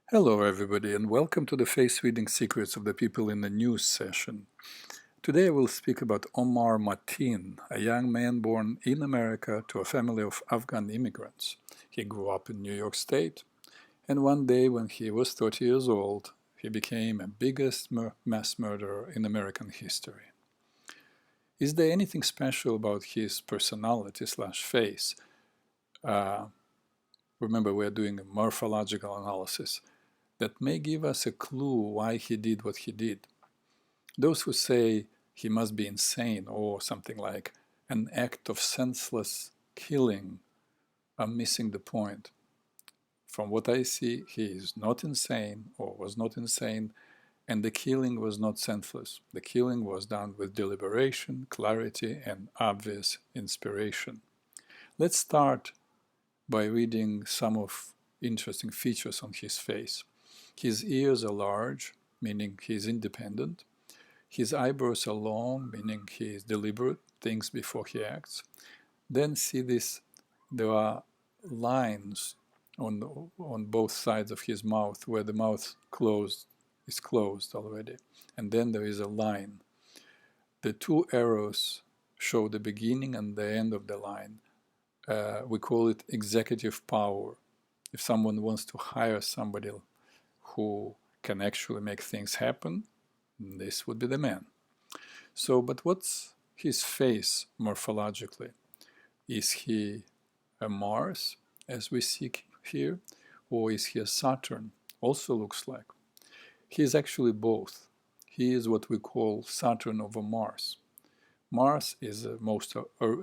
Hello, everybody, and welcome to the Face Reading Secrets of the People in the News session. Today I will speak about Omar Mateen, a young man born in America to a family of Afghan immigrants. He grew up in New York State, and one day when he was 30 years old, he became the biggest mass murderer in American history. Is there anything special about his personality/face? Remember, we're doing a morphological analysis that may give us a clue why he did what he did. Those who say he must be insane or something like an act of senseless killing are missing the point. From what I see, he is not insane or was not insane, and the killing was not senseless. The killing was done with deliberation, clarity, and obvious inspiration. Let's start by reading some of interesting features on his face. His ears are large, meaning he is independent. His eyebrows are long, meaning he is deliberate, thinks before he acts. Then see this, there are lines on both sides of his mouth where the mouth is closed already. And then there is a line. The two arrows show the beginning and the end of the line. We call it executive power. If someone wants to hire somebody who can actually make things happen, this would be the man. So, but what's his face morphologically? Is he a Mars, as we see here, or is he a Saturn? Also looks like. He is actually both. He is what we call Saturn over Mars. Mars is the most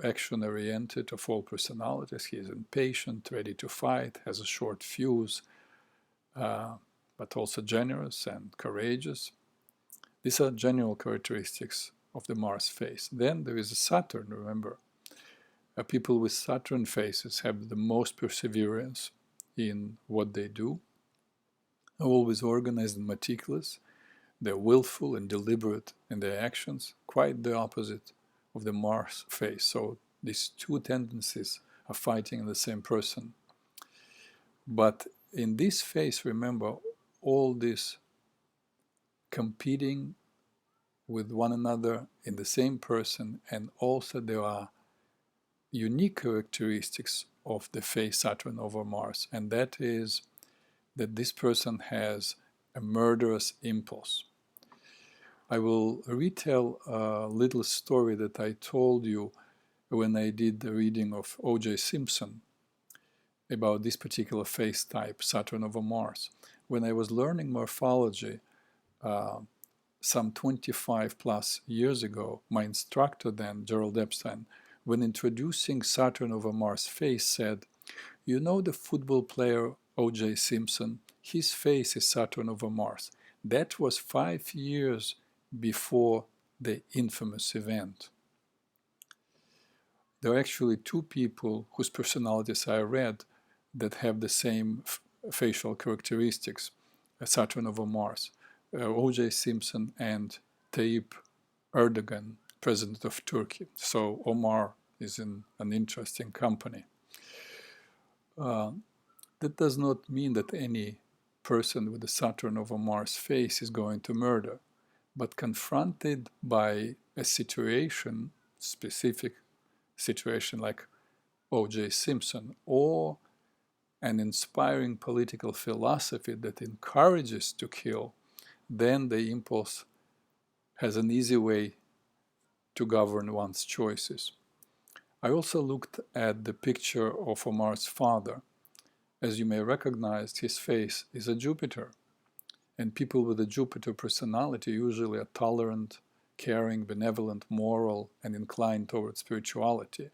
action-oriented of all personalities. He is impatient, ready to fight, has a short fuse, but also generous and courageous. These are general characteristics of the Mars face. Then there is a Saturn, remember. People with Saturn faces have the most perseverance in what they do, are always organized and meticulous. They're willful and deliberate in their actions, quite the opposite of the Mars face. So these two tendencies are fighting in the same person. But in this face, remember, all this competing with one another in the same person, and also there are unique characteristics of the face Saturn over Mars, and that is that this person has a murderous impulse. I will retell a little story that I told you when I did the reading of O.J. Simpson about this particular face type, Saturn over Mars. When I was learning morphology some 25 plus years ago, my instructor then, Gerald Epstein, when introducing Saturn over Mars face said, "You know the football player O.J. Simpson? His face is Saturn over Mars." That was 5 years before the infamous event. There are actually two people whose personalities I read that have the same facial characteristics, Saturn over Mars, O.J. Simpson and Tayyip Erdogan, president of Turkey. So Omar is in an interesting company. That does not mean that any person with a Saturn over Mars face is going to murder, but confronted by a situation, specific situation like O.J. Simpson, or an inspiring political philosophy that encourages to kill, then the impulse has an easy way to govern one's choices. I also looked at the picture of Omar's father. As you may recognize, his face is a Jupiter. And people with a Jupiter personality usually are tolerant, caring, benevolent, moral, and inclined toward spirituality.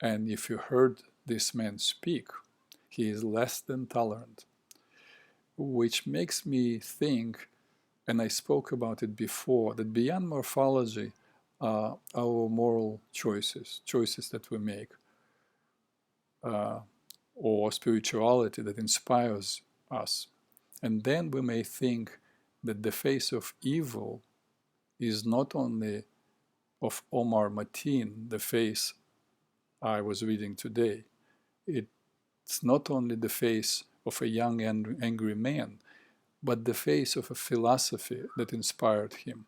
And if you heard this man speak, he is less than tolerant, which makes me think, and I spoke about it before, that beyond morphology, our moral choices that we make, or spirituality that inspires us. And then we may think that the face of evil is not only of Omar Mateen, the face I was reading today. It's not only the face of a young and angry man, but the face of a philosophy that inspired him.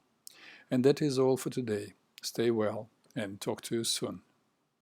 And that is all for today. Stay well and talk to you soon.